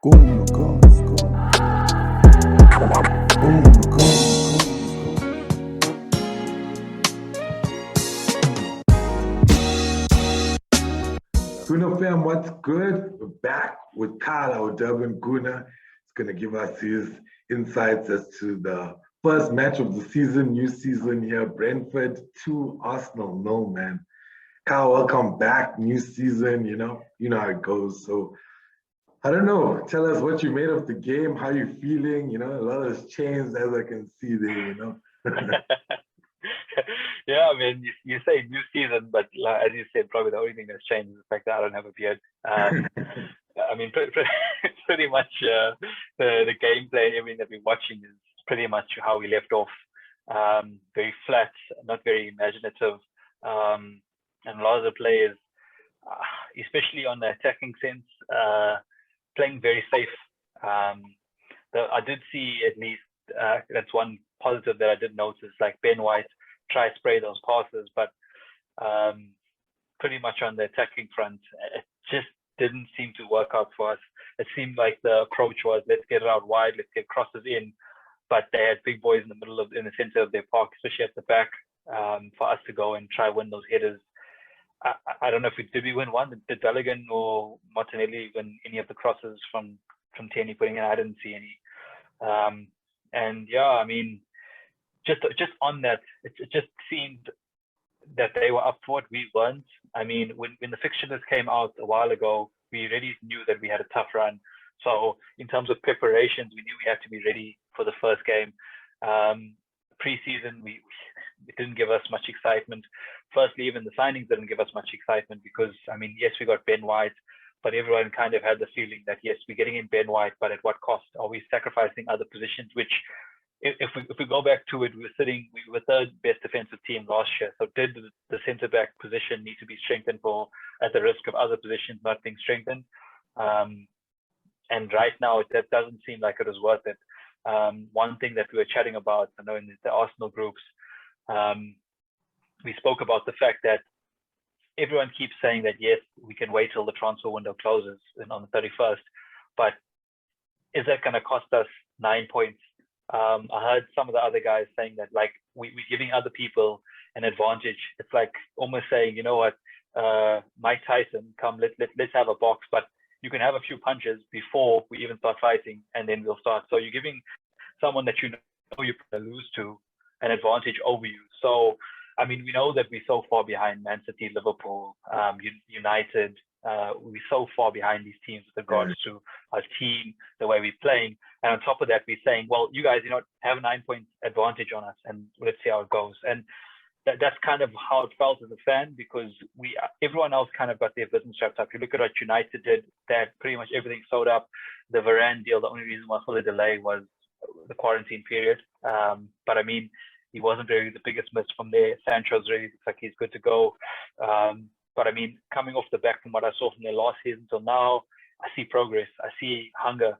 Gooner Kyle. Gooner fam, what's good? We're back with Kyle, our Durban Gooner. He's going to give us his insights as to the first match of the season, new season here, Brentford to Arsenal. No, man. Kyle, welcome back. New season, you know how it goes. So I don't know. Tell us what you made of the game, how you feeling. A lot has changed as I can see there. Yeah, I mean, you say new season, but as you said, probably the only thing that's changed is the fact that I don't have a beard. I mean, pretty much the gameplay, everything that we're watching is pretty much how we left off. Very flat, not very imaginative, and a lot of the players, especially on the attacking sense, playing very safe. I did see at least that's one positive that I did notice, like Ben White try to spray those passes, but pretty much on the attacking front, it just didn't seem to work out for us. It seemed like the approach was, let's get it out wide, let's get crosses in, but they had big boys in the center of their park, especially at the back, for us to go and try win those headers. I don't know if we win one. Did Balogun or Martinelli win any of the crosses from Tierney putting in? I didn't see any. And yeah, I mean, just on that, it just seemed that they were up for it. We weren't. I mean, when the fixture list came out a while ago, we already knew that we had a tough run. So in terms of preparations, we knew we had to be ready for the first game. Pre-season, it didn't give us much excitement. Firstly, even the signings didn't give us much excitement because, I mean, yes, we got Ben White, but everyone kind of had the feeling that, yes, we're getting in Ben White, but at what cost? Are we sacrificing other positions? Which, if we go back to it, we were third best defensive team last year. So did the centre-back position need to be strengthened at the risk of other positions not being strengthened? And right now, that doesn't seem like it was worth it. One thing that we were chatting about, I know in the Arsenal groups, we spoke about the fact that everyone keeps saying that, yes, we can wait till the transfer window closes on the 31st, but is that going to cost us 9 points? I heard some of the other guys saying that, like, we're giving other people an advantage. It's like almost saying, you know what, Mike Tyson, come, let's have a box, but you can have a few punches before we even start fighting, and then we'll start. So you're giving someone that you know you're going to lose to an advantage over you. So, I mean, we know that we're so far behind Man City, Liverpool, United. We're so far behind these teams with regards to our team, the way we're playing. And on top of that, we're saying, well, you guys, have a 9 point advantage on us, and let's see how it goes. And that's kind of how it felt as a fan, because everyone else kind of got their business wrapped up. You look at what United did, they had pretty much everything sold up. The Varane deal, the only reason why for the delay was the quarantine period. But I mean, he wasn't really the biggest miss from there. Sancho's really looks like he's good to go. But I mean, coming off the back from what I saw from their last season till now, I see progress. I see hunger.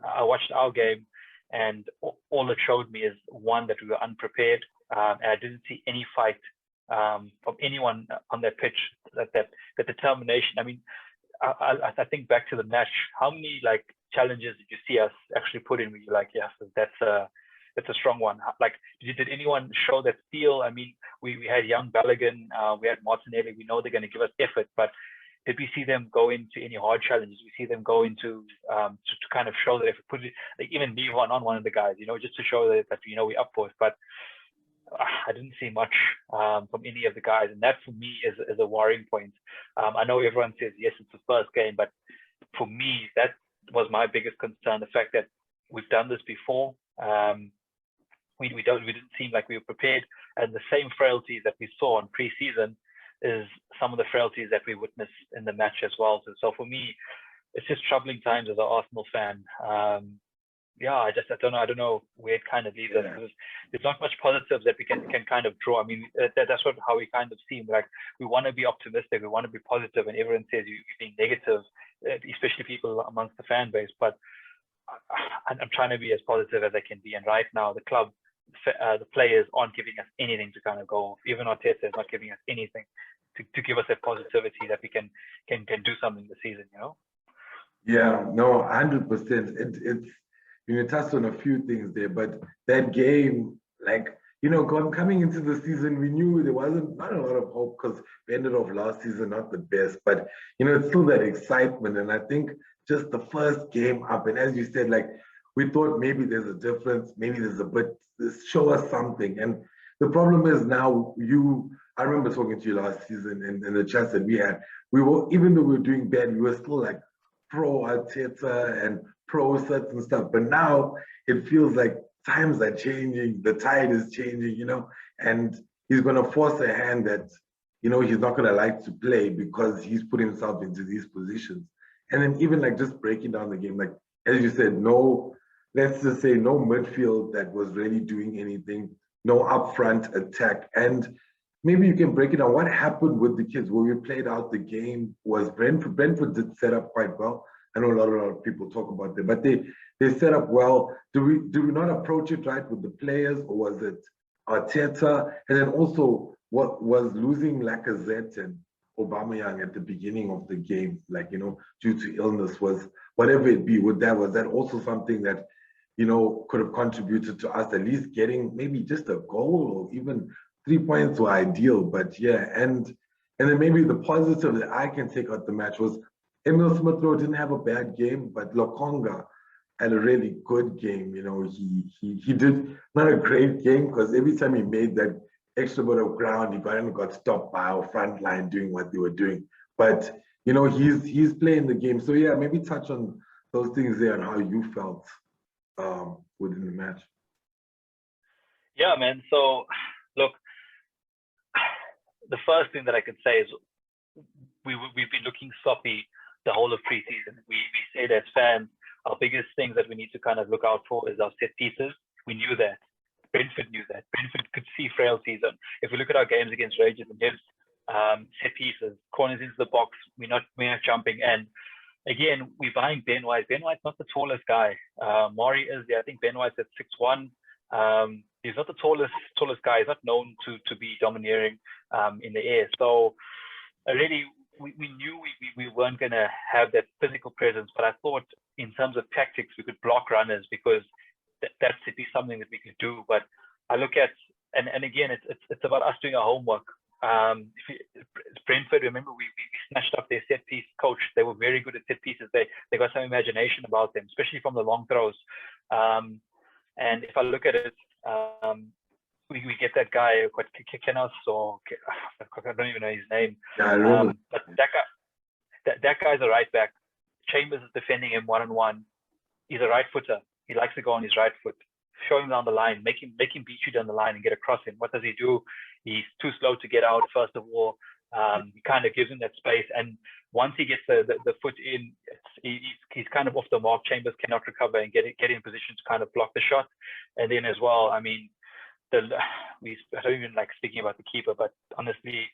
I watched our game, and all it showed me is, one, that we were unprepared, and I didn't see any fight from anyone on that pitch. That determination. I mean, I think back to the match. How many challenges did you see us actually put in? Where you're like, yes, that's a strong one. Like, did anyone show that feel? I mean, we had young Balogun, we had Martinelli. We know they're going to give us effort, but did we see them go into any hard challenges? We see them go into to kind of show that if we put it, like even leave on one of the guys, just to show that we're up for it. But I didn't see much from any of the guys, and that for me is a worrying point. I know everyone says yes, it's the first game, but for me that was my biggest concern: the fact that we've done this before. We didn't seem like we were prepared, and the same frailties that we saw in pre-season is some of the frailties that we witnessed in the match as well. So for me, it's just troubling times as an Arsenal fan. I don't know where it kind of leaves us. There's not much positives that we can kind of draw. I mean, that's how we kind of seem. Like, we want to be optimistic, we want to be positive, and everyone says you're being negative, especially people amongst the fan base. But I'm trying to be as positive as I can be. And right now, the club, the players aren't giving us anything to kind of go off. Even Arteta is not giving us anything to give us that positivity that we can do something this season. Yeah, no, 100%. It's you touched on a few things there, but that game, like coming into the season, we knew there wasn't not a lot of hope because we ended off last season not the best, but it's still that excitement, and I think just the first game up, and as you said, like we thought maybe there's a difference, maybe there's a bit, show us something, and the problem is now I remember talking to you last season and the chats that we had. We were even though we were doing bad, we were still like pro Arteta and pro certain stuff. But now it feels like times are changing, the tide is changing, and he's going to force a hand that, he's not going to like to play because he's put himself into these positions. And then even like just breaking down the game, like as you said, let's just say no midfield that was really doing anything, no upfront attack. And maybe you can break it down. What happened with the kids? When we played out the game was Brentford. Brentford did set up quite well. I know a lot of people talk about them, but they set up well. Do we not approach it right with the players, or was it Arteta? And then also, what was losing Lacazette and Aubameyang at the beginning of the game, like due to illness, was whatever it be. Was that also something that could have contributed to us at least getting maybe just a goal or even 3 points were ideal, but yeah, and then maybe the positive that I can take out the match was Emil Smith Rowe didn't have a bad game, but Lokonga had a really good game. He did not a great game because every time he made that extra bit of ground, he got stopped by our front line doing what they were doing. But he's playing the game. So yeah, maybe touch on those things there and how you felt within the match. Yeah, man. So look, the first thing that I could say is we've been looking sloppy the whole of preseason. We say that as fans, our biggest things that we need to kind of look out for is our set pieces. We knew that. Brentford knew that. Brentford could see frailties. And if we look at our games against Rangers and Hibs, set pieces, corners into the box, we're not jumping. And again, we're buying Ben White. Ben White's not the tallest guy. Maury is there. I think Ben White's at 6'1". He's not the tallest guy. He's not known to be domineering in the air. So really, we knew we weren't going to have that physical presence. But I thought in terms of tactics, we could block runners because that should be something that we could do. But I look at, and again, it's about us doing our homework. Brentford, remember, we snatched up their set piece coach. They were very good at set pieces. They got some imagination about them, especially from the long throws. And if I look at it, we get that guy, Kenos, or I don't even know his name. Yeah, I remember. But that guy's a right back. Chambers is defending him one-on-one. He's a right footer. He likes to go on his right foot. Show him down the line, make him beat you down the line and get across him. What does he do? He's too slow to get out, first of all. He kind of gives him that space. And once he gets the foot in, he's kind of off the mark. Chambers cannot recover and get in position to kind of block the shot. And then as well, I mean, I don't even like speaking about the keeper, but honestly,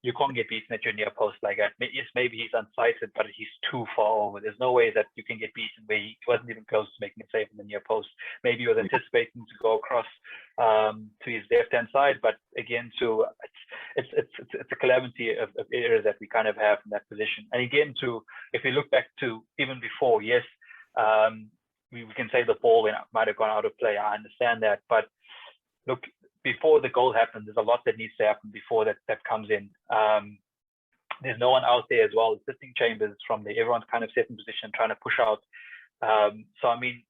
you can't get beaten at your near post like that. Yes, maybe he's unsighted, but he's too far over. There's no way that you can get beaten where he wasn't even close to making a save in the near post. Maybe he was anticipating to go across to his left-hand side, but again, it's a calamity of errors that we kind of have in that position. And again, if we look back to even before, yes, we can say the ball might have gone out of play. I understand that, but look, before the goal happens, there's a lot that needs to happen before that comes in. There's no one out there as well assisting Chambers from there. Everyone's kind of set in position, trying to push out. So, I mean,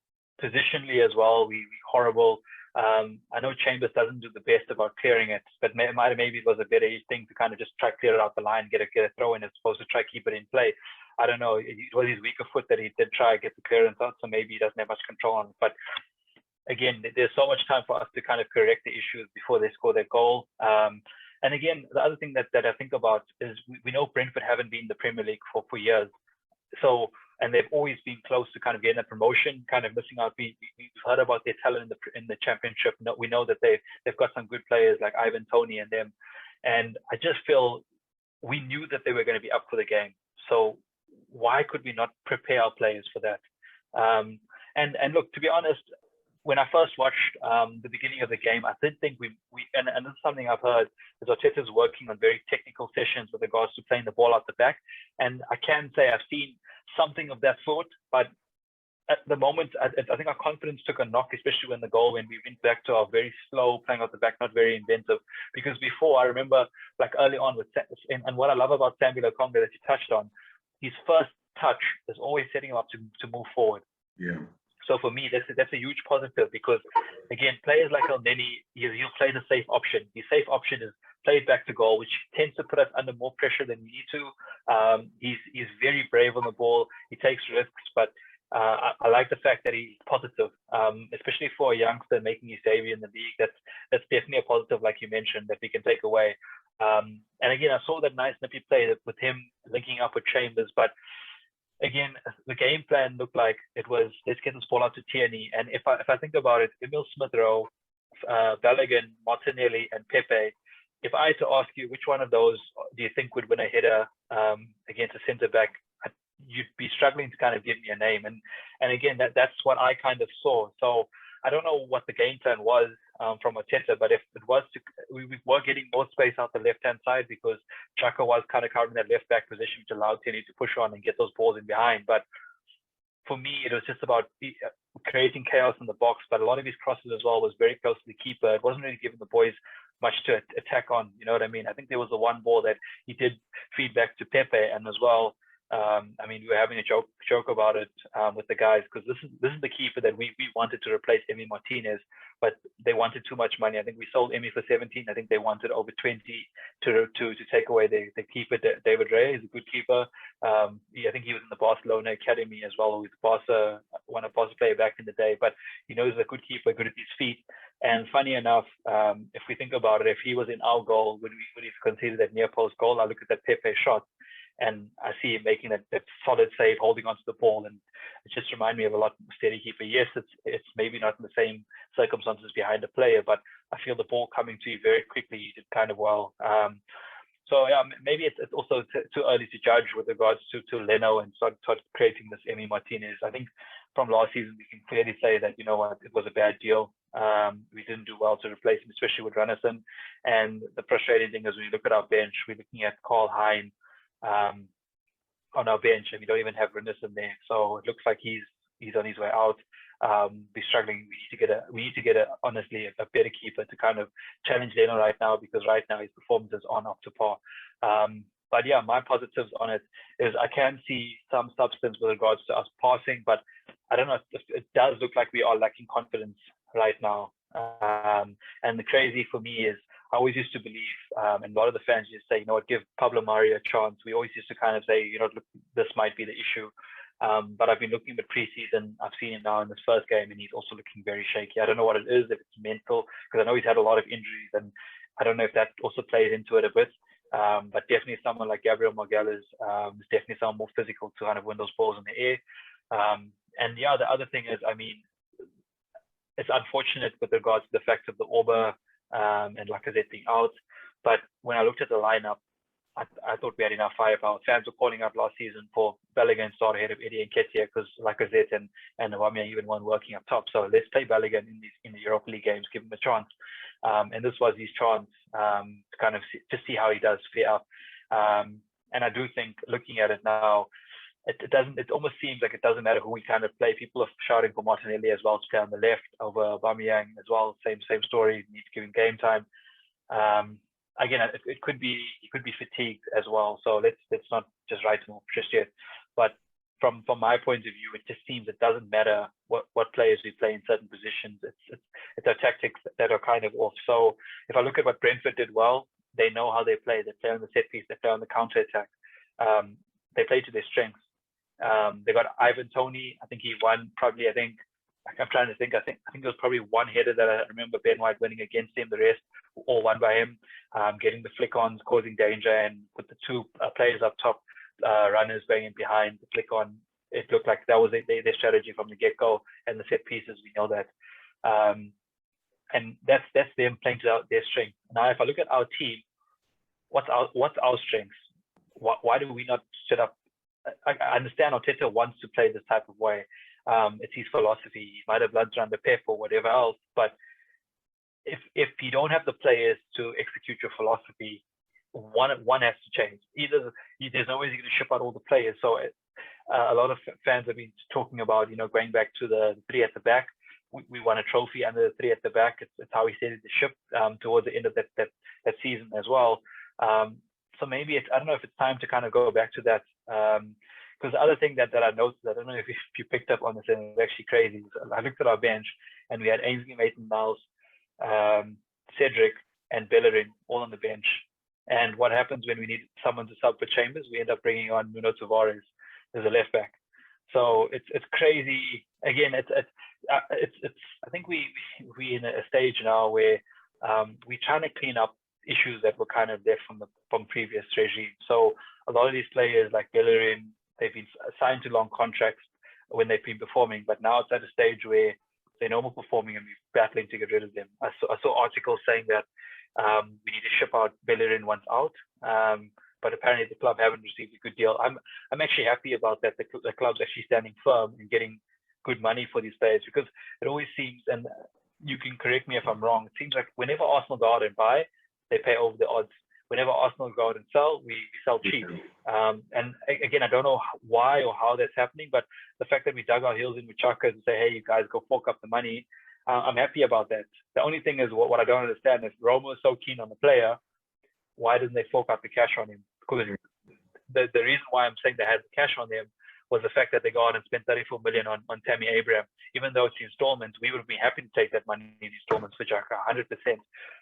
positionally as well, we horrible. I know Chambers doesn't do the best about clearing it, but maybe it was a better thing to kind of just try clear it out the line, get a throw in as opposed to try keep it in play. I don't know. It was his weaker foot that he did try get the clearance out, so maybe he doesn't have much control on it. But again, there's so much time for us to kind of correct the issues before they score their goal. And again, the other thing that I think about is we know Brentford haven't been in the Premier League for years. So, and they've always been close to kind of getting a promotion, kind of missing out. We've heard about their talent in the Championship. We know that they've got some good players like Ivan Toney and them. And I just feel we knew that they were going to be up for the game. So why could we not prepare our players for that? And look, to be honest, when I first watched the beginning of the game, I did think and this is something I've heard, is Arteta's working on very technical sessions with regards to playing the ball out the back. And I can say I've seen something of that sort, but at the moment, I think our confidence took a knock, especially when we went back to our very slow playing out the back, not very inventive. Because before, I remember like early on and what I love about Samuel Okonga that you touched on, his first touch is always setting him up to move forward. Yeah. So for me, that's a huge positive because, again, players like El Neni, he'll play the safe option. The safe option is played back to goal, which tends to put us under more pressure than we need to. He's very brave on the ball. He takes risks, but I like the fact that he's positive, especially for a youngster making his debut in the league. That's definitely a positive, like you mentioned, that we can take away. And again, I saw that nice nippy play with him linking up with Chambers, but again, the game plan looked like it was, let's get this ball out to Tierney. And if I think about it, Emil Smith-Rowe, Balogun, Martinelli, and Pepe, if I had to ask you which one of those do you think would win a header against a centre-back, you'd be struggling to kind of give me a name. And again, that's what I kind of saw. So I don't know what the game plan was from Arteta, but if it was we were getting more space out the left-hand side because Xhaka was kind of covering that left-back position, which allowed Tierney to push on and get those balls in behind. But for me, it was just about creating chaos in the box. But a lot of his crosses as well was very close to the keeper. It wasn't really giving the boys much to attack on. You know what I mean? I think there was the one ball that he did feed back to Pepe, and as well, I mean, we were having a joke about it with the guys because this is the keeper that we wanted to replace Emi Martinez, but they wanted too much money. I think we sold Emi for 17. I think they wanted over 20 to take away the keeper. David Ray is a good keeper. I think he was in the Barcelona academy as well. He was a Barca player back in the day, but he knows a good keeper, good at his feet. And funny enough, if we think about it, if he was in our goal, would he consider that near post goal? I look at that Pepe shot, and I see him making that solid save, holding onto the ball, and it just reminds me of a lot steady keeper. Yes, it's maybe not in the same circumstances behind the player, but I feel the ball coming to you very quickly. You did kind of well. So yeah, maybe it's also too early to judge with regards to Leno and start creating this Emi Martinez. I think from last season we can clearly say that, you know what, it was a bad deal. We didn't do well to replace him, especially with Runnison. And the frustrating thing is when you look at our bench, we're looking at Carl Hein on our bench, and we don't even have Runnison there. So it looks like he's on his way out. We're struggling. We need to get honestly a better keeper to kind of challenge Leno right now, because right now his performances aren't up to par. But yeah, my positives on it is I can see some substance with regards to us passing, but I don't know. It does look like we are lacking confidence right now. And the crazy for me is I always used to believe, and a lot of the fans used to say, you know what, give Pablo Mari a chance. We always used to kind of say, you know, look, this might be the issue. But I've been looking at preseason. I've seen him now in this first game, and he's also looking very shaky. I don't know what it is, if it's mental, because I know he's had a lot of injuries, and I don't know if that also plays into it a bit. But definitely someone like Gabriel Magalhaes is definitely someone more physical to kind of win those balls in the air. And yeah, the other thing is, I mean, it's unfortunate with regards to the fact of the Orba and Lacazette being out. But when I looked at the lineup, I thought we had enough firepower. Fans were calling out last season for Balogun to start ahead of Eddie Nketiah because Lacazette and Aubameyang even weren't working up top. So let's play Balogun in the Europa League games, give him a chance. And this was his chance to kind of see how he does fare up. And I do think, looking at it now, it almost seems like it doesn't matter who we kind of play. People are shouting for Martinelli as well to play on the left over Aubameyang as well. Same story. Need to give him game time. Again, it could be fatigued as well. So let's not just write him off just yet. But from my point of view, it just seems it doesn't matter what players we play in certain positions. It's our tactics that are kind of off. So if I look at what Brentford did well, they know how they play. They play on the set piece. They play on the counter attack. They play to their strengths. They got Ivan Toney. I think he won probably. I'm trying to think. I think it was probably one header that I remember Ben White winning against him. The rest all won by him. Getting the flick-ons, causing danger, and with the two players up top, runners going in behind the flick-on. It looked like that was their strategy from the get-go. And the set pieces, we know that. And that's them playing to their strength. Now, if I look at our team, what's our strengths? Why do we not set up? I understand Arteta wants to play this type of way. It's his philosophy. He might have lunch under Pep or whatever else, but if you don't have the players to execute your philosophy, one has to change. Either there's no way you're going to ship out all the players. So a lot of fans have been talking about, going back to the three at the back. We won a trophy under the three at the back. It's how we steadied the ship towards the end of that season as well. So maybe I don't know if it's time to kind of go back to that. Because the other thing that I noticed, I don't know if you picked up on this, and it's actually crazy. I looked at our bench, and we had Ainsley Maitland-Niles, Cedric, and Bellerin all on the bench. And what happens when we need someone to sub for Chambers? We end up bringing on Nuno Tavares as a left back. So it's crazy. Again, it's I think we in a stage now where we're trying to clean up issues that were kind of there from previous regimes. So a lot of these players like Bellerin, they've been signed to long contracts when they've been performing, but now it's at a stage where they're normal performing and we're battling to get rid of them. I saw articles saying that we need to ship out Bellerin once out, but apparently the club haven't received a good deal. I'm actually happy about that. The club's actually standing firm and getting good money for these players, because it always seems, and you can correct me if I'm wrong, it seems like whenever Arsenal go out and buy, they pay over the odds. Whenever Arsenal go out and sell, we sell cheap. And again, I don't know why or how that's happening, but the fact that we dug our heels in with Chaka and say, hey, you guys go fork up the money, I'm happy about that. The only thing is what I don't understand is Roma is so keen on the player, why doesn't they fork up the cash on him? Because the reason why I'm saying they had the cash on them was the fact that they go out and spent 34 million on Tammy Abraham. Even though it's installments, we would be happy to take that money in installments for Chaka, 100%.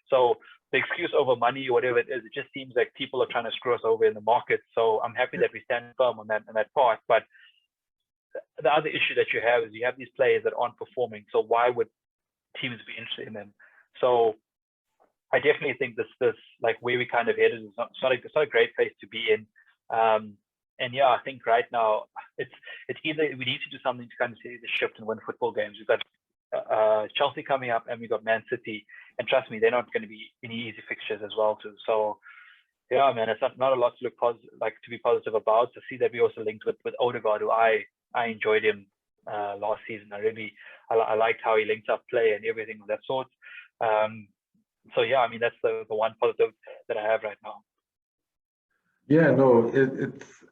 So the excuse over money or whatever it is, it just seems like people are trying to screw us over in the market. So I'm happy that we stand firm on that part. But the other issue that you have is you have these players that aren't performing. So why would teams be interested in them? So I definitely think this like where we kind of headed is not a great place to be in. And yeah, I think right now it's either we need to do something to kind of see the shift and win football games. We've got Chelsea coming up, and we've got Man City, and trust me, they're not going to be any easy fixtures as well too. So yeah, man, it's not a lot to look to be positive about. To see that we also linked with Odegaard, who I enjoyed him last season. I liked how he linked up play and everything of that sort. So yeah, I mean that's the one positive that I have right now. Yeah, no,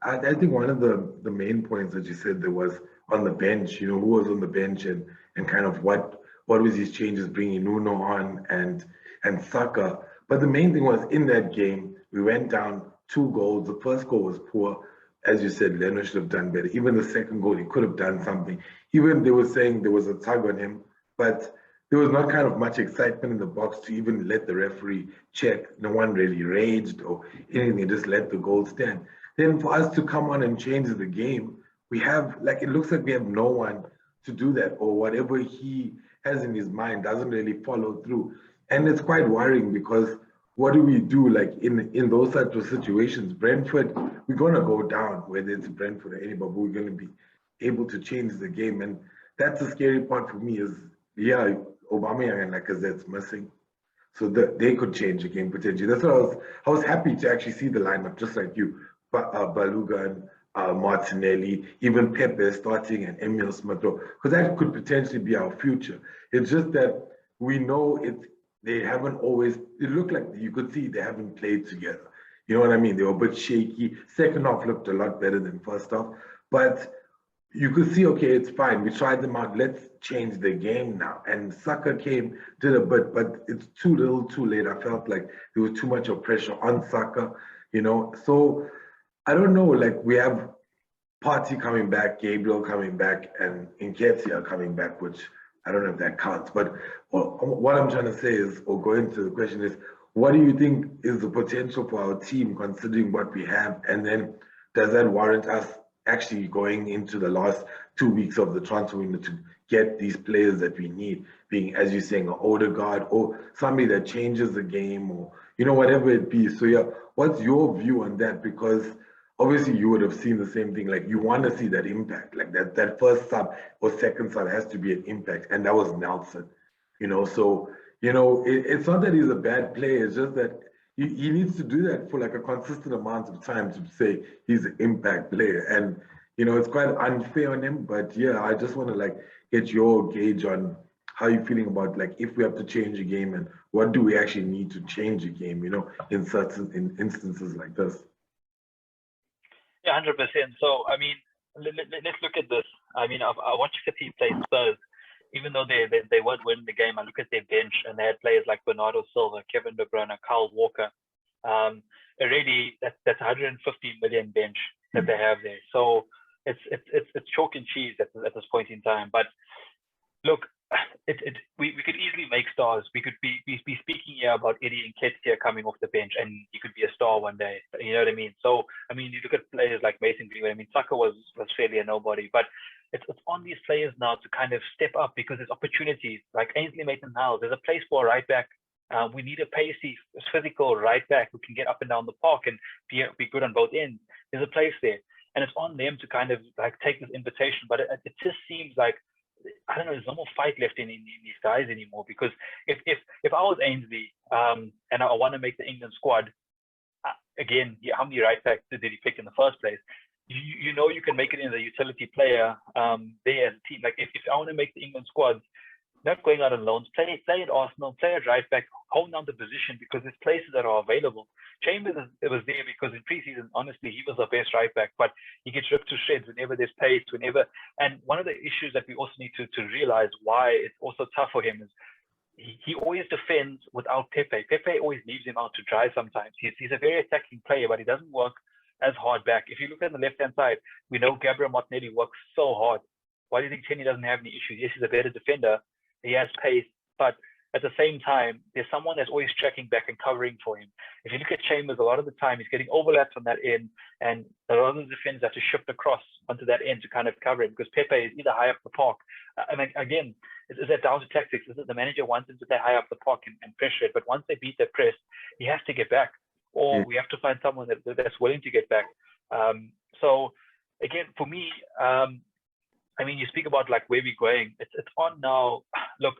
I think one of the main points that you said there was on the bench, who was on the bench and kind of what was his changes, bringing Nuno on and Saka. But the main thing was in that game, we went down 2 goals. The first goal was poor. As you said, Leno should have done better. Even the second goal, he could have done something. Even they were saying there was a tug on him, but there was not kind of much excitement in the box to even let the referee check. No one really raged or anything, just let the goal stand. Then for us to come on and change the game, we have, it looks like we have no one to do that, or whatever he has in his mind doesn't really follow through. And it's quite worrying, because what do we do in those types of situations? Brentford, we're going to go down, whether it's Brentford or anybody, but we're going to be able to change the game. And that's the scary part for me is, yeah, Aubameyang and Lacazette's missing, so that they could change the game potentially. That's why I was happy to actually see the lineup, just like you, Baluga and Martinelli, even Pepe starting and Emil Smith-Rowe, because that could potentially be our future. It's just that we know they haven't always. It looked like you could see they haven't played together. You know what I mean? They were a bit shaky. Second half looked a lot better than first half, but you could see, okay, it's fine. We tried them out. Let's change the game now. And Saka came, did a bit, but it's too little, too late. I felt like there was too much of pressure on Saka, So I don't know, we have Partey coming back, Gabriel coming back, and Nketiah coming back, which I don't know if that counts. But what I'm trying to say is, or going to the question is, what do you think is the potential for our team considering what we have? And then does that warrant us actually going into the last 2 weeks of the transfer window to get these players that we need, being, as you're saying, an Odegaard or somebody that changes the game, or whatever it be. So yeah, what's your view on that? Because obviously you would have seen the same thing. You want to see that impact, that first sub or second sub has to be an impact, and that was Nelson. So it's not that he's a bad player. It's just that he needs to do that for a consistent amount of time to say he's an impact player. And it's quite unfair on him. But yeah, I just want to like get your gauge on how you're feeling about like if we have to change a game and what do we actually need to change a game, in certain instances like this. Yeah, 100%. So, I mean, let's look at this. I mean, I watched City play Spurs. Even though they weren't winning the game, I look at their bench and they had players like Bernardo Silva, Kevin De Bruyne, Kyle Walker. Already that's 150 million bench that they have there. So it's chalk and cheese at this point in time. But look, we could easily make stars. We could be speaking here about Eddie Nketiah coming off the bench, and he could be a star one day. You know what I mean? So I mean, you look at players like Mason Greenwood. I mean, Saka was fairly a nobody, but it's on these players now to kind of step up because there's opportunities. Like Ainsley Maitland-Niles, there's a place for a right back. We need a pacey, physical right back who can get up and down the park and be good on both ends. There's a place there, and it's on them to kind of like take this invitation. But it just seems like, I don't know, there's no more fight left in these guys anymore. Because if I was Ainsley and I want to make the England squad, again, how many right backs did he pick in the first place? You know you can make it in as a utility player there as a team. Like if I want to make the England squad, not going out on loans, play at Arsenal, play at right back, hold down the position because there's places that are available. Chambers was there because in preseason, honestly, he was our best right back, but he gets ripped to shreds whenever there's pace, and one of the issues that we also need to realize why it's also tough for him is he always defends without Pepe. Pepe always leaves him out to dry sometimes. He's a very attacking player, but he doesn't work as hard back. If you look at the left-hand side, we know Gabriel Martinelli works so hard. Why do you think Kenny doesn't have any issues? Yes, he's a better defender. He has pace, but at the same time, there's someone that's always checking back and covering for him. If you look at Chambers, a lot of the time he's getting overlaps on that end, and a lot of the defenders have to shift across onto that end to kind of cover him because Pepe is either high up the park. And again, is that down to tactics? Is it the manager wants him to stay high up the park and pressure it? But once they beat that press, he has to get back, or we have to find someone that's willing to get back. So again, for me, I mean, you speak about like where we're going. It's on now. Look,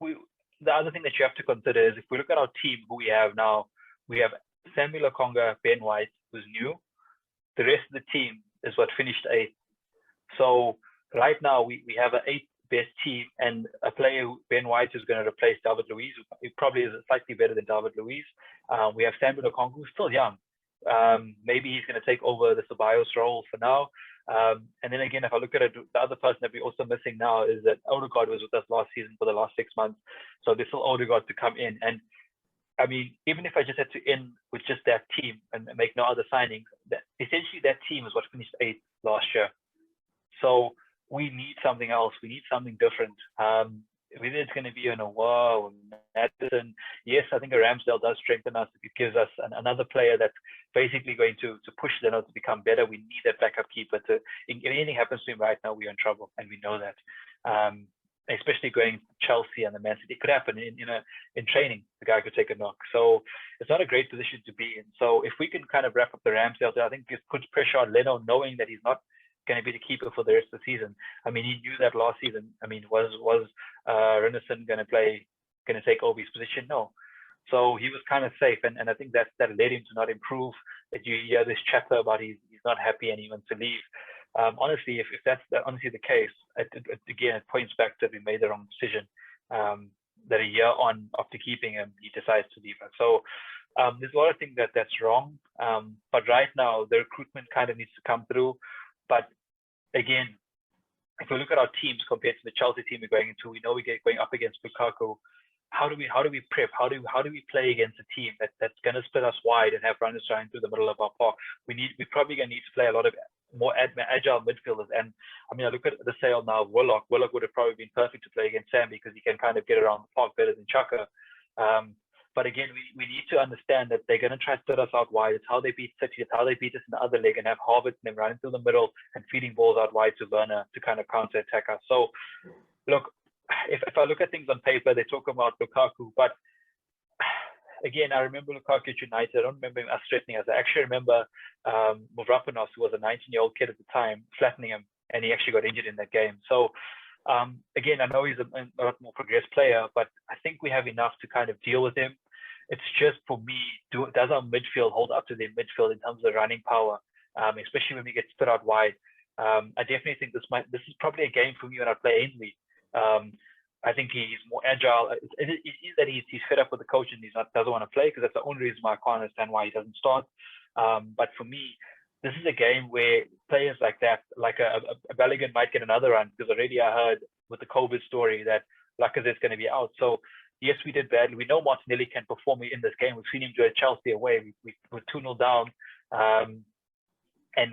the other thing that you have to consider is if we look at our team, who we have now, we have Samuel Okonga, Ben White, who's new. The rest of the team is what finished 8th. So right now we have an 8th best team and a player, Ben White, who's going to replace David Luiz, who probably is slightly better than David Luiz. We have Samuel Okonga, who's still young. Maybe he's going to take over the Ceballos role for now. And then again, if I look at it, the other person that we're also missing now is that Odegaard was with us last season for the last 6 months. So there's still Odegaard to come in. And I mean, even if I just had to end with just that team and make no other signings, essentially that team is what finished 8th last year. So we need something else. We need something different. Whether it's going to be in a Wow, Madison. Yes, I think a Ramsdale does strengthen us. It gives us another player that's basically going to push them to become better. We need that backup keeper. If anything happens to him right now, we're in trouble, and we know that. Especially going to Chelsea and the Man City, it could happen in training. The guy could take a knock. So it's not a great position to be in. So if we can kind of wrap up the Ramsdale, I think it puts pressure on Leno, knowing that he's not going to be the keeper for the rest of the season. I mean, he knew that last season. I mean, was Renison going to take Obi's position? No. So he was kind of safe, and I think that led him to not improve. That you hear this chatter about he's not happy and he wants to leave. Honestly, if that's honestly the case, it points back that we made the wrong decision. That a year on after keeping him, he decides to leave us. So there's a lot of things that's wrong. But right now, the recruitment kind of needs to come through. But again, if we look at our teams compared to the Chelsea team we're going into, we know we're going up against Lukaku. How do we prep? How do we play against a team that's going to split us wide and have runners running through the middle of our park? We're probably going to need to play a lot of more agile midfielders. And I mean, I look at the sale now of Willock. Willock would have probably been perfect to play against Sam because he can kind of get around the park better than Chaka. But again, we need to understand that they're going to try to split us out wide. It's how they beat City. It's how they beat us in the other leg and have Harvard and them running through the middle and feeding balls out wide to Werner to kind of counter-attack us. So, look, if I look at things on paper, they talk about Lukaku. But again, I remember Lukaku at United. I don't remember us threatening us. I actually remember Mavropanos, who was a 19-year-old kid at the time, flattening him, and he actually got injured in that game. So, again, I know he's a lot more progressed player, but I think we have enough to kind of deal with him. It's just, for me, does our midfield hold up to their midfield in terms of running power? especially when we get split out wide. I definitely think this is probably a game for me when I play Ainsley. I think he's more agile. It is that he's fed up with the coach and doesn't want to play, because that's the only reason why I can't understand why he doesn't start. But for me, this is a game where players like that, like a Balogun might get another run, because already I heard with the COVID story that Lacazette's going to be out. So yes, we did badly. We know Martinelli can perform in this game. We've seen him do it Chelsea away. We were 2-0 down, and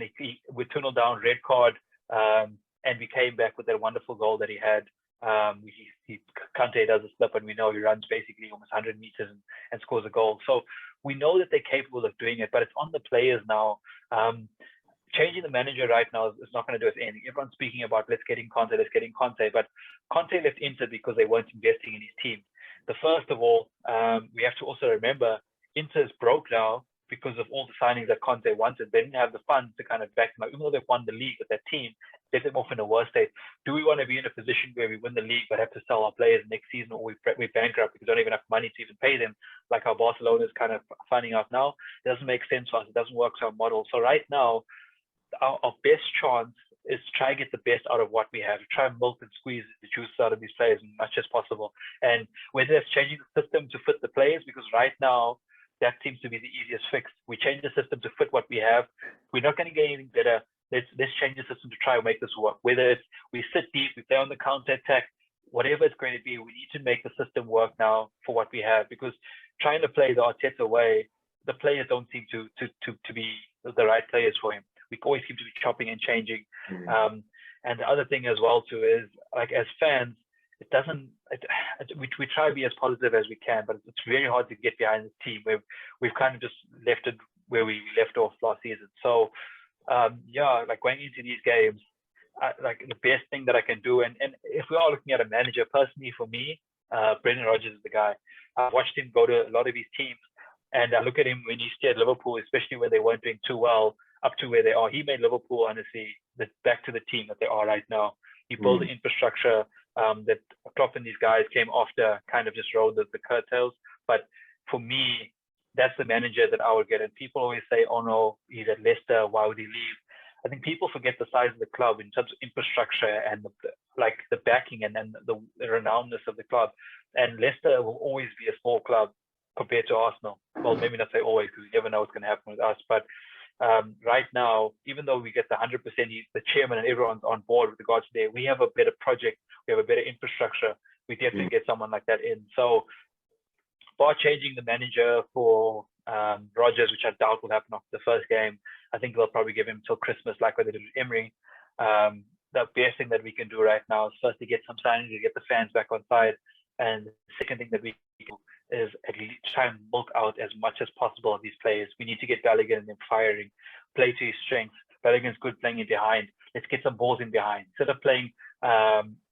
we're 2-0 down, red card, and we came back with that wonderful goal that he had. Kante does a slip, and we know he runs basically almost 100 meters and scores a goal. So we know that they're capable of doing it, but it's on the players now. Changing the manager right now is not going to do us anything. Everyone's speaking about let's get in Conte, but Conte left Inter because they weren't investing in his team. First of all, we have to also remember Inter's broke now because of all the signings that Conte wanted. They didn't have the funds to kind of back them up. Even though they've won the league with that team, let them off in a worse state. Do we want to be in a position where we win the league but have to sell our players next season, or we bankrupt because we don't even have money to even pay them, like how Barcelona is kind of finding out now? It doesn't make sense for us. It doesn't work to our model. So right now, our best chance is to try and get the best out of what we have, to try and milk and squeeze the juice out of these players as much as possible. And whether it's changing the system to fit the players, because right now, that seems to be the easiest fix. We change the system to fit what we have. We're not going to get anything better. Let's change the system to try and make this work. Whether it's we sit deep, we play on the counter attack, whatever it's going to be, we need to make the system work now for what we have. Because trying to play the Arteta way, the players don't seem to be the right players for him. We always seem to be chopping and changing. And the other thing as well too is, like, as fans, we try to be as positive as we can, but it's very hard to get behind the team. We've kind of just left it where we left off last season. So like going into these games, like the best thing that I can do, and if we are looking at a manager, personally for me, Brendan Rodgers is the guy. I've watched him go to a lot of his teams, and I look at him when he steered Liverpool, especially when they weren't doing too well, up to where they are. He made Liverpool, honestly, back to the team that they are right now. He built the infrastructure that Klopp and these guys came after, kind of just rode the curtails. But for me, that's the manager that I would get. And people always say, oh no, he's at Leicester, why would he leave? I think people forget the size of the club in terms of infrastructure and the backing and the renownedness of the club. And Leicester will always be a small club compared to Arsenal. Well, maybe not say always, because you never know what's going to happen with us. But right now, even though we get the 100%, the chairman and everyone's on board with regards to there, we have a better project, we have a better infrastructure. We definitely get someone like that in. So, by changing the manager for Rodgers, which I doubt will happen after the first game, I think they'll probably give him till Christmas, like what they did with Emery. The best thing that we can do right now is first to get some signings, to get the fans back on side, and the second thing that we can do is at least try and milk out as much as possible of these players. We need to get Balogun and them firing, play to his strengths. Balogun's good playing in behind. Let's get some balls in behind. Instead of playing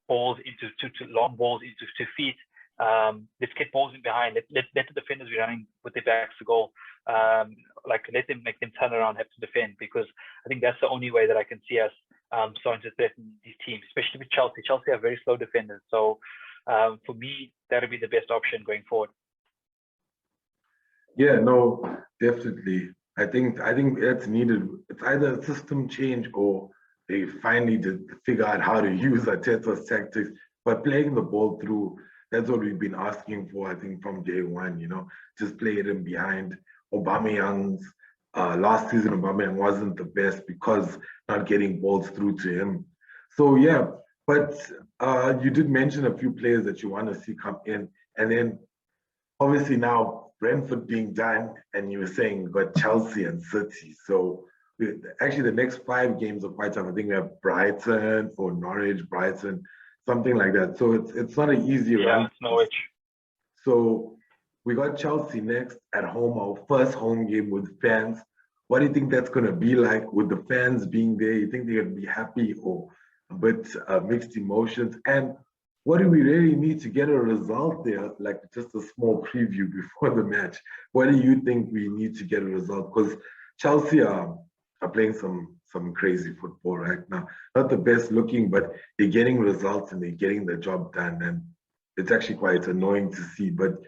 balls into long balls into feet, let's get balls in behind. Let the defenders be running with their backs to goal. Let them make them turn around, have to defend, because I think that's the only way that I can see us starting to threaten these teams, especially with Chelsea. Chelsea are very slow defenders. So for me, that would be the best option going forward. Yeah, no, definitely. I think that's needed. It's either a system change or they finally did figure out how to use Arteta's tactics by playing the ball through. That's what we've been asking for, I think, from day one, just play it in behind. Aubameyang's last season, Aubameyang wasn't the best because not getting balls through to him. So, yeah, but you did mention a few players that you want to see come in. And then, obviously, now Brentford being done, and you were saying we've got Chelsea and City. So, actually, the next 5 games are quite tough. I think we have Brighton or Norwich, Brighton, something like that. So it's not an easy run. Yeah, it's Norwich. So we got Chelsea next at home, our first home game with fans. What do you think that's going to be like with the fans being there? You think they're going to be happy or a bit mixed emotions? And what do we really need to get a result there? Like just a small preview before the match. What do you think we need to get a result? Because Chelsea are playing some crazy football right now. Not the best looking, but they're getting results and they're getting the job done. And it's actually quite annoying to see. But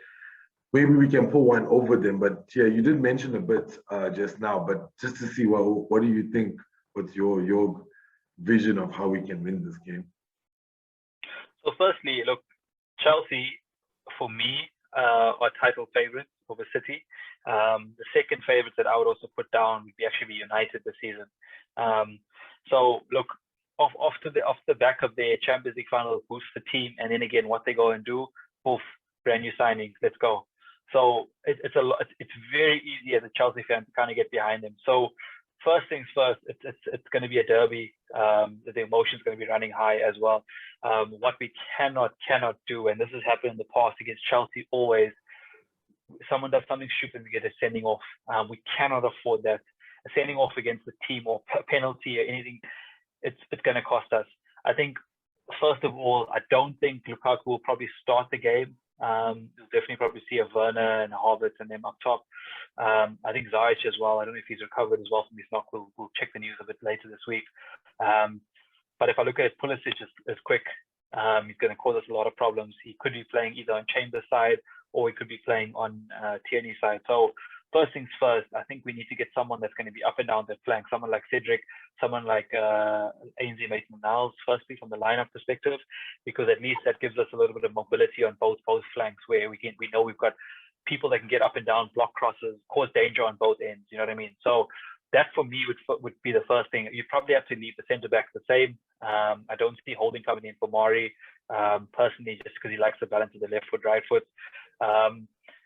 maybe we can pull one over them. But yeah, you did mention a bit just now, but just to see what do you think? What's your vision of how we can win this game? So firstly, look, Chelsea, for me, are title favorites over City. The second favorites that I would also put down would actually be United this season. So look, off the back of their Champions League final boost the team, and then again what they go and do, poof, brand new signings, let's go. So it's very easy as a Chelsea fan to kind of get behind them. So first things first, it's going to be a derby. The emotion's going to be running high as well. What we cannot do, and this has happened in the past against Chelsea always, someone does something stupid, we get a sending off. We cannot afford that. A sending off against the team or a penalty or anything, it's going to cost us. I think, first of all, I don't think Lukaku will probably start the game. You'll definitely probably see a Werner and Havertz and them up top. I think Ziyech as well. I don't know if he's recovered as well from his knock. We'll check the news a bit later this week. But if I look at it, Pulisic is quick. He's going to cause us a lot of problems. He could be playing either on Chambers' side or he could be playing on Tierney's side. So first things first, I think we need to get someone that's going to be up and down the flank, someone like Cedric, someone like Ainsley Maitland-Niles, firstly from the lineup perspective, because at least that gives us a little bit of mobility on both flanks, where we know we've got people that can get up and down, block crosses, cause danger on both ends. You know what I mean? So that for me would be the first thing. You probably have to leave the centre back the same. I don't see Holding coming in for Mari personally, just because he likes the balance of the left foot, right foot.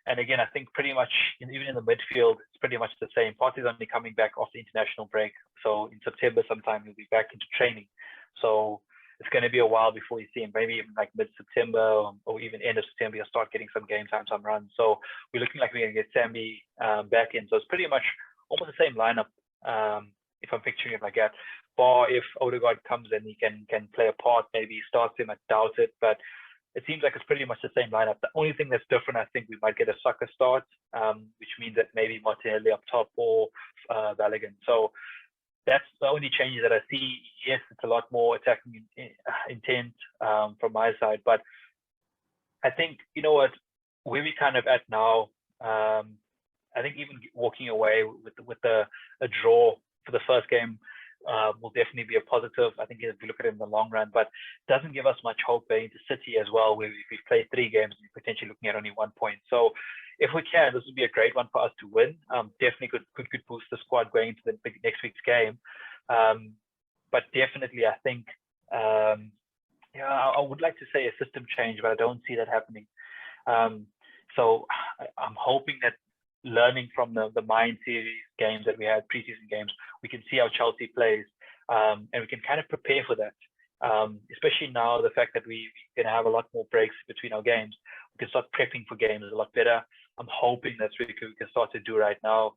And again, I think pretty much even in the midfield, it's pretty much the same. Partey's only coming back off the international break, so in September sometime he'll be back into training. So it's going to be a while before you see him. Maybe even like mid-September or even end of September, he'll start getting some game time, some runs. So we're looking like we're going to get Sambi back in. So it's pretty much almost the same lineup, if I'm picturing it like that. Bar if Odegaard comes in, he can play a part. Maybe he starts him. I doubt it, but it seems like it's pretty much the same lineup. The only thing that's different, I think, we might get a Saka start, which means that maybe Martinelli up top or Balogun. So that's the only changes that I see. Yes, it's a lot more attacking intent from my side, but I think, you know what, where we kind of at now, I think even walking away with a draw for the first game will definitely be a positive. I think if we look at it in the long run, but it doesn't give us much hope going into City as well, where we've played 3 games and we're potentially looking at only 1 point. So if we can, this would be a great one for us to win. Definitely could boost the squad going into the next week's game. But definitely, I think, I would like to say a system change, but I don't see that happening. So I'm hoping that learning from the Mind series games that we had, preseason games, we can see how Chelsea plays, and we can kind of prepare for that. Especially now, the fact that we can have a lot more breaks between our games, we can start prepping for games a lot better. I'm hoping that's what we can start to do right now,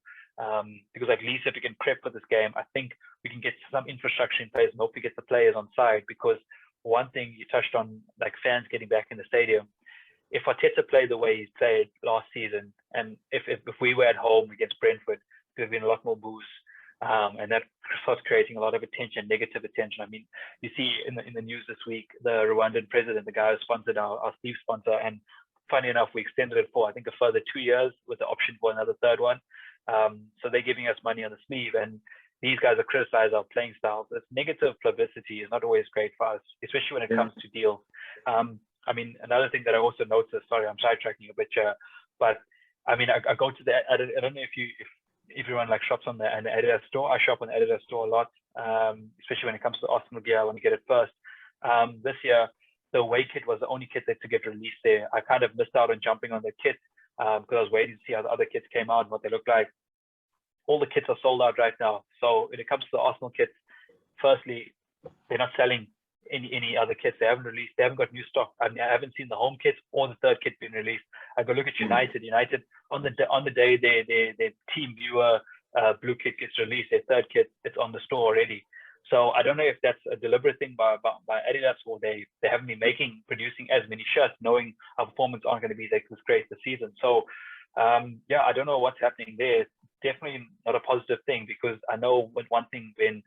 because at least if we can prep for this game, I think we can get some infrastructure in place and hopefully get the players on side. Because one thing you touched on, like fans getting back in the stadium, if Arteta played the way he played last season, and if we were at home against Brentford, there would have been a lot more boos, and that starts creating a lot of attention, negative attention. I mean, you see in the news this week, the Rwandan president, the guy who sponsored our sleeve sponsor, and funny enough, we extended it for, I think, a further 2 years with the option for another third one. So they're giving us money on the sleeve, and these guys are criticizing our playing styles. This negative publicity is not always great for us, especially when it comes to deals. I mean, another thing that I also noticed, sorry, I'm sidetracking a bit here, but I mean, I go to I don't know if everyone like shops on the Adidas store. I shop on the Adidas store a lot, especially when it comes to Arsenal gear. I want to get it first. This year, the away kit was the only kit to get released there. I kind of missed out on jumping on the kit because I was waiting to see how the other kits came out and what they look like. All the kits are sold out right now. So when it comes to the Arsenal kits, firstly, they're not selling any other kits. They haven't released. They haven't got new stock. I mean, I haven't seen the home kit or the third kit being released. I go look at United. United on the day their team viewer blue kit gets released, their third kit, it's on the store already. So I don't know if that's a deliberate thing by Adidas, or they haven't been producing as many shirts, knowing our performance aren't going to be this great this season. So I don't know what's happening there. It's definitely not a positive thing, because I know one thing when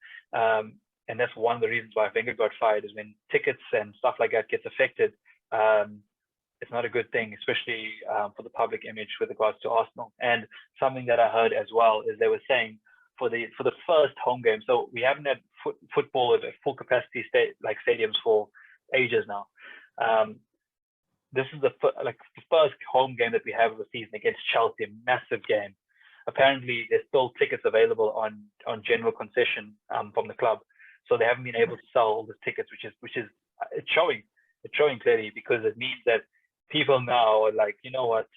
and that's one of the reasons why Wenger got fired, is when tickets and stuff like that gets affected. it's not a good thing, especially for the public image with regards to Arsenal. And something that I heard as well is they were saying for the first home game. So we haven't had football at full capacity stadiums for ages now. This is the first home game that we have of the season against Chelsea, a massive game. Apparently, there's still tickets available on general concession from the club, so they haven't been able to sell all the tickets, which is it's showing clearly, because it means that people now are like, you know what,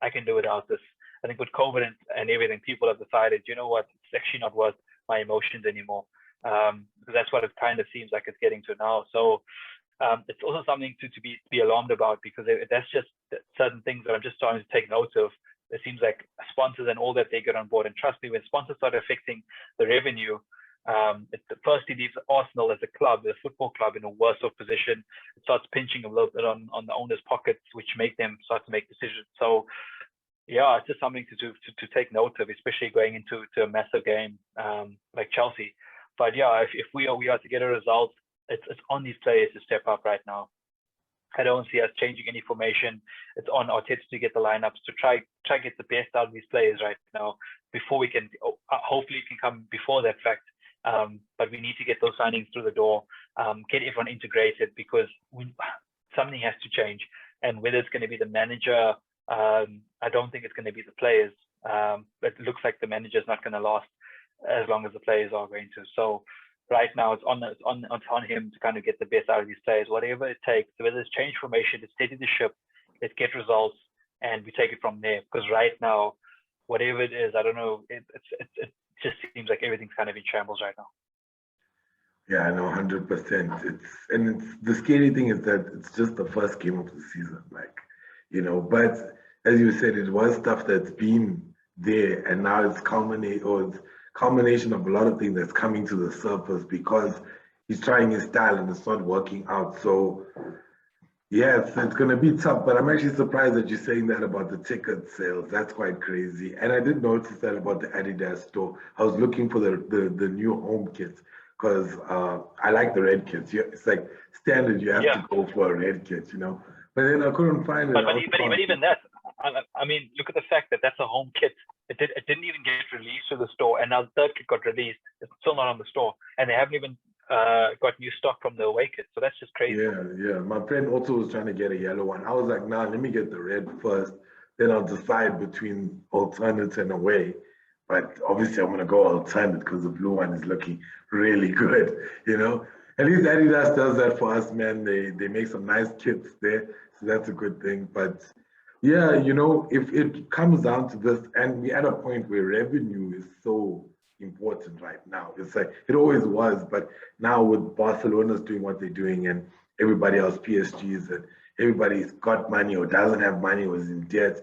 I can do without this. I think with COVID and everything, people have decided, you know what, it's actually not worth my emotions anymore. Because that's what it kind of seems like it's getting to now. So it's also something to be alarmed about, because that's just certain things that I'm just starting to take note of. It seems like sponsors and all that, they get on board. And trust me, when sponsors start affecting the revenue, it firstly leaves Arsenal as a club, the football club, in a worse off position. It starts pinching a little bit on the owners' pockets, which make them start to make decisions. So yeah, it's just something to take note of, especially going into a massive game like Chelsea. But yeah, if we are to get a result, it's on these players to step up right now. I don't see us changing any formation. It's on Arteta to get the lineups, to try get the best out of these players right now before we can. Hopefully, it can come before that fact. But we need to get those signings through the door, get everyone integrated, because something has to change. And whether it's going to be the manager, I don't think it's going to be the players. It looks like the manager is not going to last as long as the players are going to. So right now it's on him to kind of get the best out of these players, whatever it takes. Whether it's change formation, to steady the ship, let's get results, and we take it from there. Because right now, whatever it is, I don't know. It just seems like everything's kind of in shambles right now. Yeah, I know, 100%. It's the scary thing is that it's just the first game of the season, But as you said, it was stuff that's been there, and now it's culmination of a lot of things that's coming to the surface because he's trying his style and it's not working out. So yeah, it's going to be tough, but I'm actually surprised that you're saying that about the ticket sales. That's quite crazy. And I did notice that about the Adidas store. I was looking for the new home kits because I like the red kits. It's like standard, you have to go for a red kit, But then I couldn't find it. But even that, I mean, look at the fact that that's a home kit. It didn't even get released to the store, and now the third kit got released. It's still not on the store, and they haven't even got new stock from the away kit. So that's just crazy. Yeah. My friend also was trying to get a yellow one. I was like, nah, let me get the red first. Then I'll decide between alternate and away. But obviously, I'm going to go alternate because the blue one is looking really good, At least Adidas does that for us, man. They make some nice kits there. So that's a good thing. But yeah, if it comes down to this, and we're at a point where revenue is so important right now. It's like it always was, but now with Barcelona's doing what they're doing and everybody else, PSG's, and everybody's got money or doesn't have money or is in debt.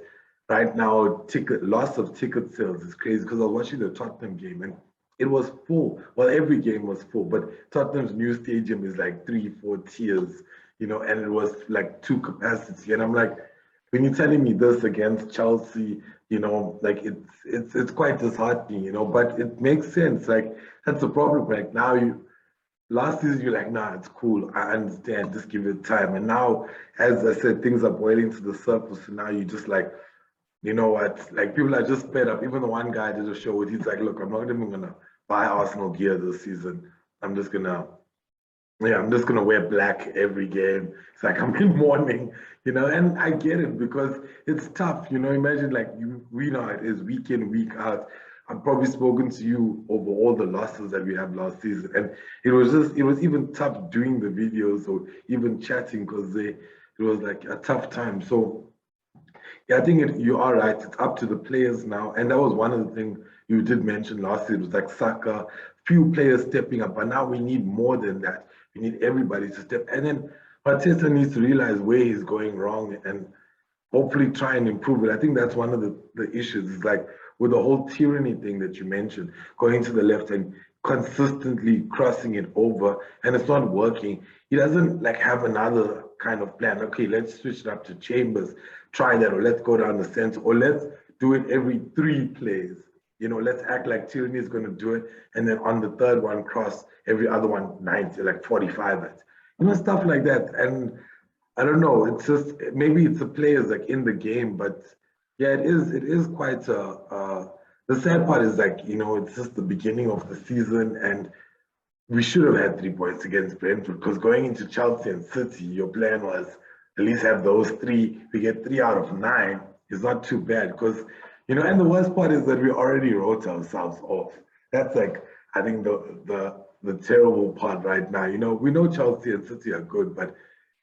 Right now, loss of ticket sales is crazy because I was watching the Tottenham game and it was full. Well, every game was full, but Tottenham's new stadium is like 3-4 tiers, and it was like 2 capacity. And I'm like, when you're telling me this against Chelsea, it's quite disheartening, but it makes sense. Like, that's the problem. Like, now last season, you're like, nah, it's cool. I understand. Just give it time. And now, as I said, things are boiling to the surface. So now you're just like, you know what? Like, people are just fed up. Even the one guy did a show with, he's like, look, I'm not even going to buy Arsenal gear this season. I'm just going to wear black every game. It's like I'm in mourning, and I get it because it's tough, Imagine we know it is week in, week out. I've probably spoken to you over all the losses that we had last season, and it was even tough doing the videos or even chatting because it was like a tough time. So yeah, I think you are right. It's up to the players now, and that was one of the things you did mention last year. It was like Saka, few players stepping up, but now we need more than that. We need everybody to step. And then Arteta needs to realize where he's going wrong and hopefully try and improve it. I think that's one of the issues. It's like with the whole tyranny thing that you mentioned, going to the left and consistently crossing it over, and it's not working. He doesn't have another kind of plan. Okay, let's switch it up to Chambers, try that, or let's go down the center, or let's do it every 3 plays. Let's act like Tierney is going to do it, and then on the third one, cross every other one 90, like 45 at. Stuff like that. And I don't know. It's just maybe it's the players like in the game, but yeah, it is quite the sad part is like, it's just the beginning of the season and we should have had 3 points against Brentford because going into Chelsea and City, your plan was at least have those three. We get 3 out of 9 is not too bad because, and the worst part is that we already wrote ourselves off. That's like, I think the terrible part right now. We know Chelsea and City are good, but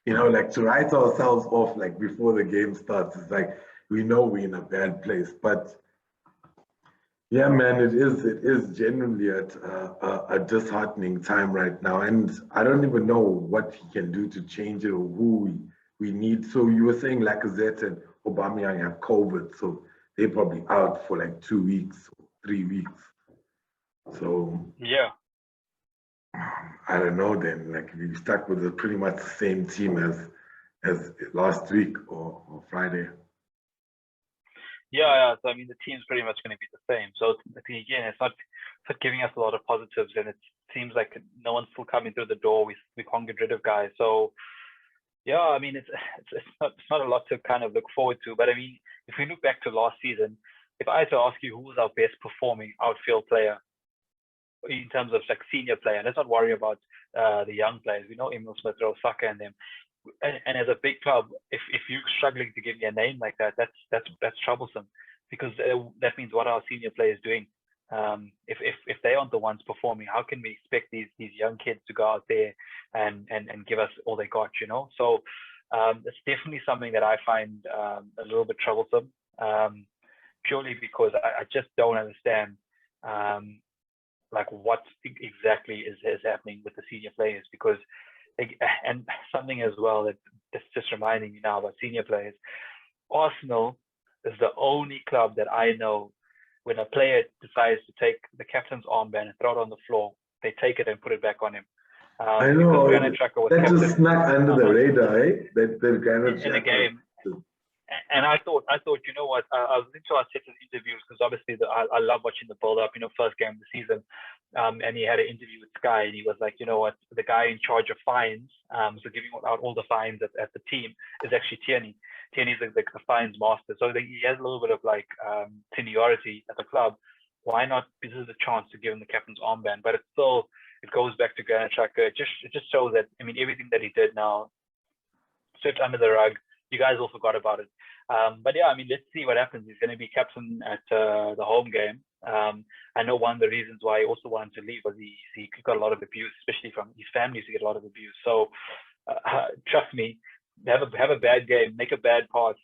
like to write ourselves off like before the game starts, it's like we know we're in a bad place. But yeah, man, it is genuinely at a disheartening time right now, and I don't even know what he can do to change it or who we need. So you were saying Lacazette and Aubameyang have COVID, so they're probably out for like 2 weeks, 3 weeks. So Yeah. I don't know then. Like we stuck with pretty much the same team as last week or Friday. Yeah. So I mean, the team's pretty much going to be the same. So I think again, it's not giving us a lot of positives, and it seems like no one's still coming through the door. We can't get rid of guys. So yeah, I mean, it's not a lot to kind of look forward to. But I mean, if we look back to last season, if I had to ask you who was our best performing outfield player in terms of like senior player, let's not worry about the young players. We know Emil Smith Rowe, Saka, and them. And as a big club, if you're struggling to give me a name like that, that's troublesome because that means what are our senior players doing? If they aren't the ones performing, how can we expect these young kids to go out there and give us all they got? So it's definitely something that I find a little bit troublesome, purely because I just don't understand like what exactly is happening with the senior players because. And something as well that's just reminding me now about senior players. Arsenal is the only club that I know when a player decides to take the captain's armband and throw it on the floor, they take it and put it back on him. I know that just snuck under the radar, eh? That in the game. And I thought, you know what? I was into Arteta's interviews because obviously I love watching the build-up, first game of the season. And he had an interview with Sky, and he was like, you know what? The guy in charge of fines, so giving out all the fines at the team, is actually Tierney. Tierney's the fines master, so he has a little bit of like seniority at the club. Why not? This is the chance to give him the captain's armband, but it goes back to Granit Xhaka. It just shows that everything that he did now slipped under the rug. You guys all forgot about it. But yeah, let's see what happens. He's going to be captain at the home game. I know one of the reasons why he also wanted to leave was he got a lot of abuse, especially from his family used to get a lot of abuse. So trust me, have a bad game, make a bad pass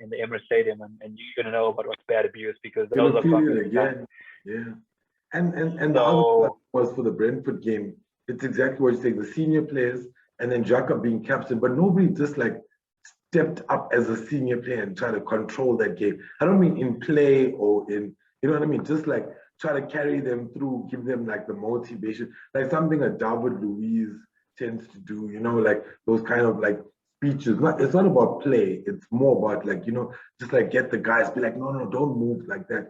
in the Emirates Stadium, and you're going to know about what's bad abuse because those are feel it again. Yeah. And the other part was for the Brentford game. It's exactly what you say, the senior players and then Xhaka being captain, but nobody just like stepped up as a senior player and try to control that game. I don't mean in play or in, you know what I mean? Just like try to carry them through, give them like the motivation, like something a David Luiz tends to do, like those kind of like speeches. It's not about play. It's more about like, just like get the guys, be like, no, don't move like that.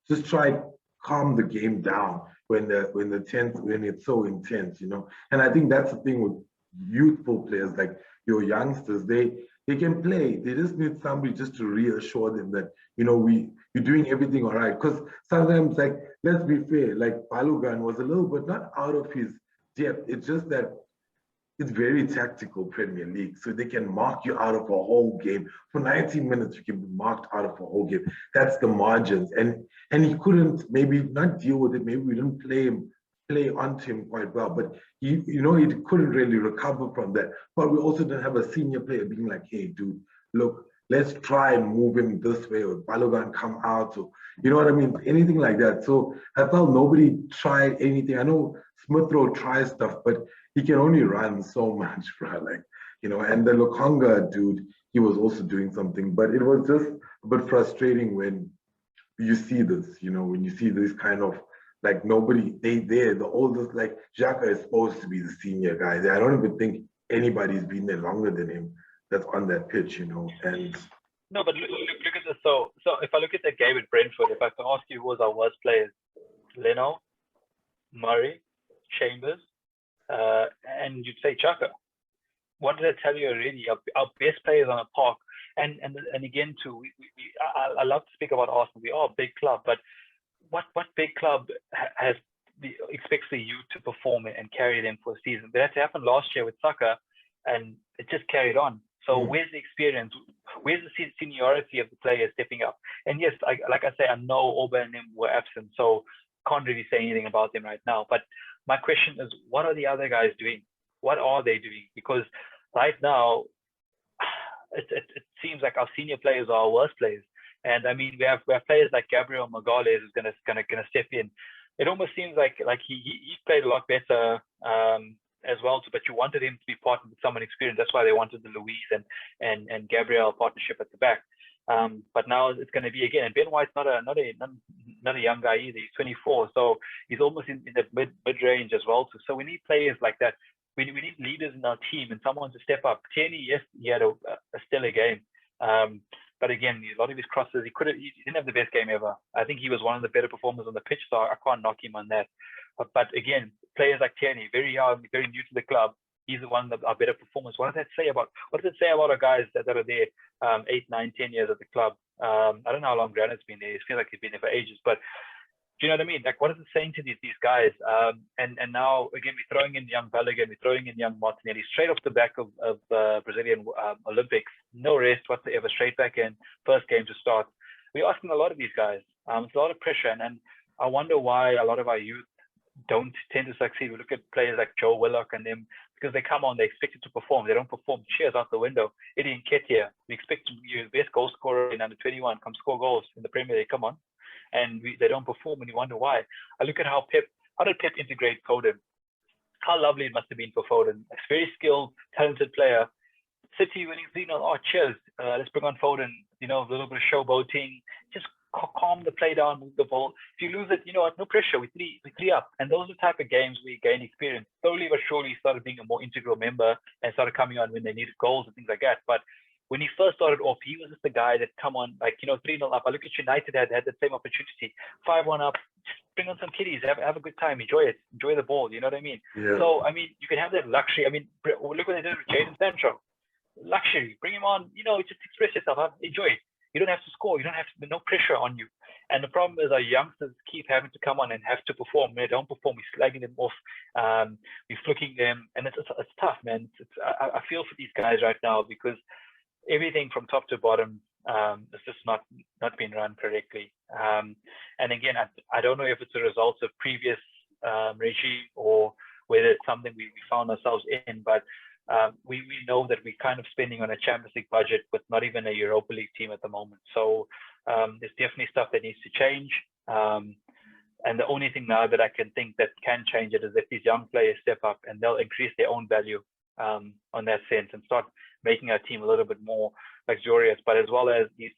Just try calm the game down when it's so intense, And I think that's the thing with youthful players, like your youngsters, they can play. They just need somebody just to reassure them that, you're doing everything all right. Because sometimes, like, let's be fair, like Balogun was a little bit not out of his depth. It's just that it's very tactical Premier League. So they can mark you out of a whole game. For 90 minutes, you can be marked out of a whole game. That's the margins. And he couldn't maybe not deal with it. Maybe we didn't play onto him quite well, but he couldn't really recover from that. But we also didn't have a senior player being like, hey, dude, look, let's try and move him this way, or Balogun come out, or you know what I mean? Anything like that. So I felt nobody tried anything. I know Smith Rowe tries stuff, but he can only run so much, bro. Like, and the Lokonga dude, he was also doing something, but it was just a bit frustrating when you see this, when you see this kind of like nobody, the oldest, like Xhaka is supposed to be the senior guy there. I don't even think anybody's been there longer than him that's on that pitch, and no, but look at this. So if I look at the game at Brentford, if I can ask you who was our worst players, Leno, Murray, Chambers, and you'd say Xhaka. what did I tell you already? Our best players on a park, and again too. I love to speak about Arsenal. We are a big club, but what big club has expects the youth to perform and carry them for a season? That had to happen last year with Saka, and it just carried on. So where's the experience? Where's the seniority of the players stepping up? And yes, like I say, I know Orban and them were absent, so can't really say anything about them right now. But my question is, what are the other guys doing? What are they doing? Because right now, it seems like our senior players are our worst players. And I mean, we have players like Gabriel Magalhaes who's gonna step in. It almost seems like he played a lot better as well, but you wanted him to be partnered with someone experienced. That's why they wanted the Luis and Gabriel partnership at the back. But now it's going to be again. And Ben White's not a young guy either. He's 24, so he's almost in the mid range as well. So we need players like that. We need leaders in our team and someone to step up. Tierney, yes, he had a stellar game. But again, a lot of his crosses, he didn't have the best game ever. I think he was one of the better performers on the pitch, so I can't knock him on that. But again, players like Tierney, very young, very new to the club, he's the one that are better performers. What does it say about our guys that are there 8, 9, 10 years at the club? I don't know how long Granit's been there. It feels like he's been there for ages, but do you know what I mean? Like, what is it saying to these guys? And now again, we're throwing in young Balogun, we're throwing in young Martinelli straight off the back of Brazilian Olympics. No rest whatsoever, straight back in, first game to start. We're asking a lot of these guys. It's a lot of pressure, and I wonder why a lot of our youth don't tend to succeed. We look at players like Joe Willock and them, because they come on, they expect it to perform. They don't perform. Cheers out the window. Eddie Nketiah, we expect you the best goal scorer in under 21, come score goals in the Premier League. Come on. And they don't perform, and you wonder why. I look at how did Pep integrate Foden? How lovely it must have been for Foden. A very skilled, talented player. City winning 3-0. Oh, cheers. Let's bring on Foden. You know, a little bit of showboating. Just calm the play down, move the ball. If you lose it, you know what? No pressure. We three up. And those are the type of games we gain experience. Slowly but surely, he started being a more integral member and started coming on when they needed goals and things like that. But when he first started off, he was just the guy that come on, 3-0 up. I look at United had the same opportunity. 5-1 up, just bring on some kiddies, have a good time, enjoy it, enjoy the ball, you know what I mean? Yeah. So, I mean, you can have that luxury. I mean, look what they did with Jadon Sancho. Luxury, bring him on, just express yourself, enjoy it. You don't have to score, you don't have to, no pressure on you. And the problem is our youngsters keep having to come on and have to perform. When they don't perform, we're slagging them off, we're flicking them, and it's tough, man. I feel for these guys right now because everything from top to bottom is just not being run correctly. And again, I don't know if it's a result of previous regime or whether it's something we found ourselves in, but we know that we're kind of spending on a Champions League budget with not even a Europa League team at the moment. So there's definitely stuff that needs to change. And the only thing now that I can think that can change it is if these young players step up and they'll increase their own value on that sense and start making our team a little bit more luxurious. But as well as these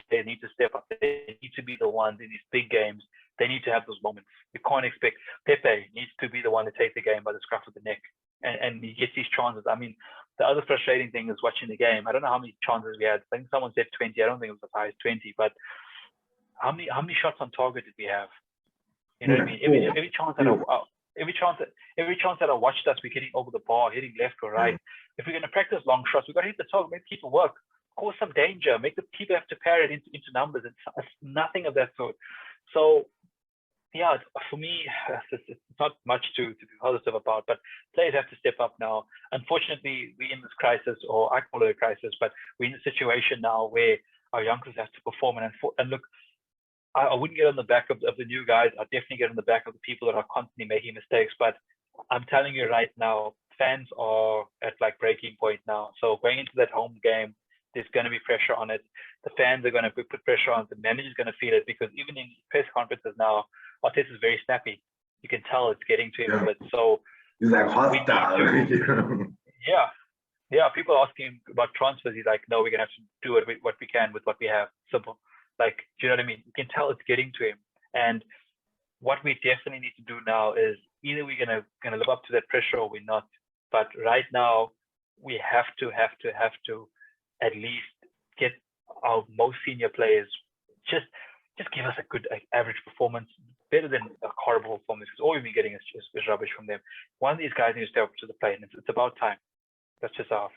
players need to step up. They need to be the ones in these big games. They need to have those moments. You can't expect Pepe needs to be the one to take the game by the scruff of the neck. And he gets these chances. I mean, the other frustrating thing is watching the game. I don't know how many chances we had. I think someone said 20. I don't think it was as high as 20. But how many shots on target did we have? You know what I mean? Every chance that I watched us, we're hitting over the bar, hitting left or right. If we're going to practice long shots, we've got to hit the target, make people work, cause some danger, make the people have to pair it into numbers. It's nothing of that sort. So, yeah, for me, it's not much to be positive about, but players have to step up now. Unfortunately, we're in this crisis, or I call it a crisis, but we're in a situation now where our youngsters have to perform. And look, I wouldn't get on the back of the new guys. I'd definitely get on the back of the people that are constantly making mistakes. But I'm telling you right now, fans are at like breaking point now. So going into that home game, there's going to be pressure on it. The fans are going to put pressure on it. The manager's going to feel it because even in press conferences now, Arteta is very snappy. You can tell it's getting to him a bit. So he's like hostile. Yeah. People asking him about transfers. He's like, no, we're going to have to do what we can with what we have. Simple. Like, do you know what I mean? You can tell it's getting to him. And what we definitely need to do now is either we're gonna live up to that pressure or we're not. But right now, we have to at least get our most senior players just give us a good average performance, better than a horrible performance. Because all we've been getting is rubbish from them. One of these guys needs to step up to the plate, and it's about time. That's just off.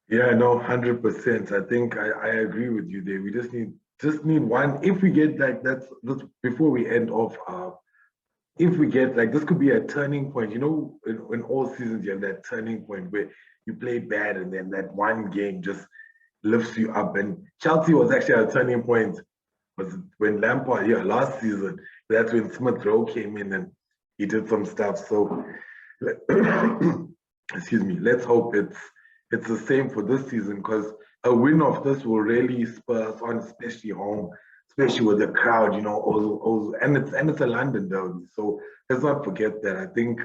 Yeah, no, 100%. I think I agree with you there. We just need one. If we get like that's before we end off. If we get like this could be a turning point. You know, in all seasons you have that turning point where you play bad and then that one game just lifts you up. And Chelsea was actually a turning point. Was when Lampard, yeah, last season. That's when Smith Rowe came in and he did some stuff. So, excuse me. Let's hope it's the same for this season because a win of this will really spur us on, especially home, especially with the crowd. You know, and it's a London derby. So let's not forget that. I think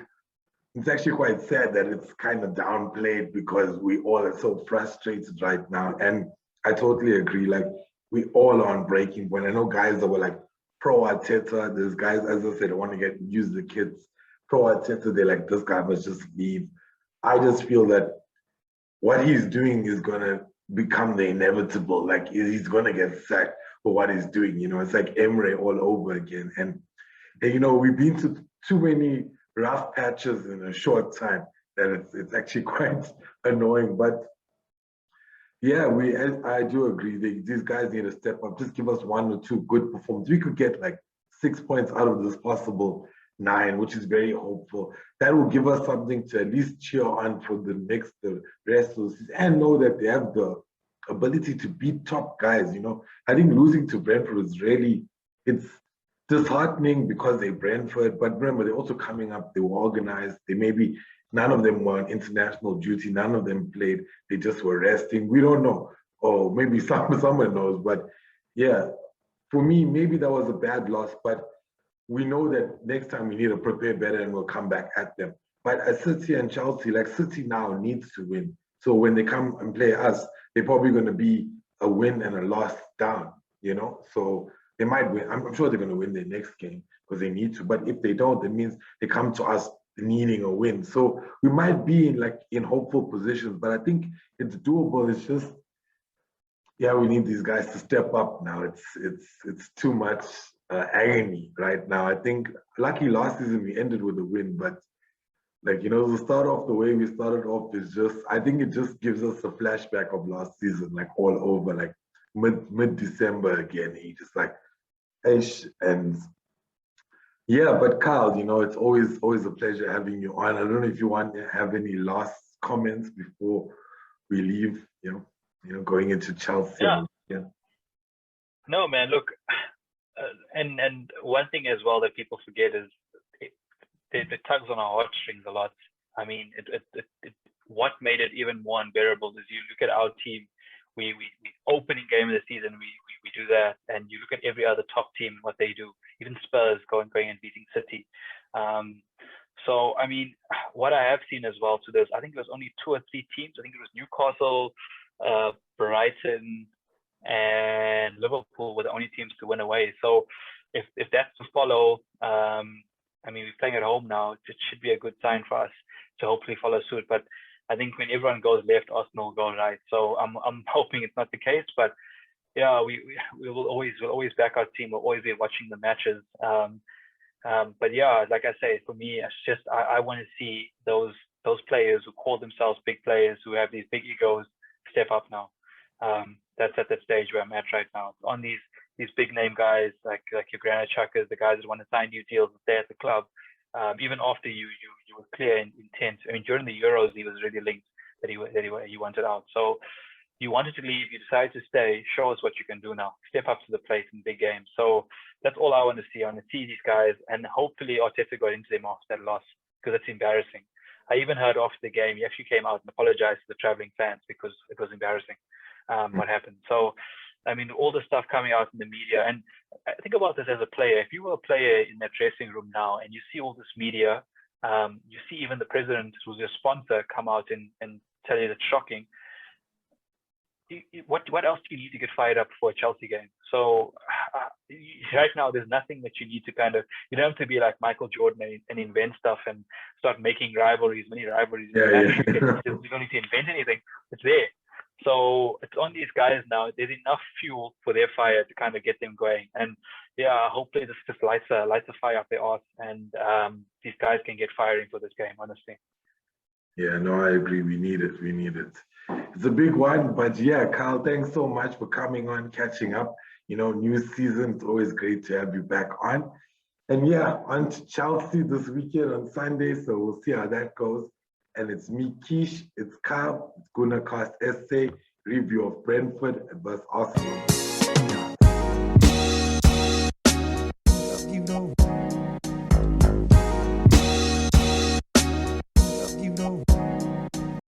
it's actually quite sad that it's kind of downplayed because we all are so frustrated right now. And I totally agree. Like we all are on breaking point. I know guys that were like pro Arteta. There's guys, as I said, want to use the kids. Pro Arteta, they're like, this guy must just leave. I just feel that what he's doing is gonna become the inevitable. Like he's gonna get sacked for what he's doing. You know, it's like Emre all over again. And you know, we've been to too many rough patches in a short time that it's actually quite annoying. But yeah, I do agree. These guys need to step up. Just give us one or two good performances. We could get like 6 points out of this possible 9, which is very hopeful. That will give us something to at least cheer on for the rest of the season and know that they have the ability to beat top guys. You know, I think losing to Brentford is really it's disheartening because they're Brentford, but remember they're also coming up. They were organized. They maybe none of them were on international duty. None of them played. They just were resting. We don't know. Or maybe someone knows. But yeah, for me, maybe that was a bad loss. But we know that next time we need to prepare better and we'll come back at them. But at City and Chelsea, like City now needs to win. So when they come and play us, they're probably going to be a win and a loss down, you know? So they might win. I'm sure they're going to win their next game because they need to. But if they don't, it means they come to us needing a win. So we might be in hopeful positions, but I think it's doable. It's just, yeah, we need these guys to step up now. It's too much agony right now. I think lucky last season we ended with a win, but like you know, to start off the way we started off is just I think it just gives us a flashback of last season, like all over, like mid December again. He just like ish and yeah, but Kyle, you know, it's always a pleasure having you on. I don't know if you want to have any last comments before we leave, going into Chelsea. Yeah. Yeah. No, man. Look, and one thing as well that people forget is it tugs on our heartstrings a lot. I mean, what made it even more unbearable is you look at our team. We opening game of the season, we do that, and you look at every other top team, what they do. Even Spurs going and beating City. So I mean, what I have seen as well to this, I think it was only 2 or 3 teams. I think it was Newcastle, Brighton, and Liverpool were the only teams to win away. So if that's to follow, I mean, we're playing at home now. It should be a good sign for us to hopefully follow suit. But I think when everyone goes left, Arsenal will go right. So I'm hoping it's not the case. But yeah, we will always back our team. We'll always be watching the matches. But yeah, like I say, for me, it's just I want to see those players who call themselves big players, who have these big egos, step up now. That's at that stage where I'm at right now. On these big name guys like your Granit Xhakas, the guys that want to sign new deals stay at the club. Even after you were clear in intent. I mean, during the Euros, he was really linked that he wanted out. So you wanted to leave, you decided to stay. Show us what you can do now. Step up to the plate in big games. So that's all I want to see. I want to see these guys, and hopefully Arteta got into them after that loss, because it's embarrassing. I even heard after the game, he actually came out and apologized to the traveling fans because it was embarrassing what happened. So, I mean, all the stuff coming out in the media, and I think about this as a player. If you were a player in that dressing room now and you see all this media, you see even the president, who's your sponsor, come out and tell you that's shocking. What else do you need to get fired up for a Chelsea game? So right now, there's nothing that you need to you don't have to be like Michael Jordan and invent stuff and start making many rivalries. Yeah. You don't need to invent anything. It's there. So it's on these guys now. There's enough fuel for their fire to kind of get them going. And yeah, hopefully this just lights a fire up their arse, and these guys can get firing for this game, honestly. Yeah, no, I agree. We need it. We need it. It's a big one, but yeah, Kyle, thanks so much for coming on, catching up. New season. It's always great to have you back on. And yeah, on to Chelsea this weekend on Sunday. So we'll see how that goes. And it's me, Keish. It's Kyle. It's Gooner Cast Essay review of Brentford versus Arsenal.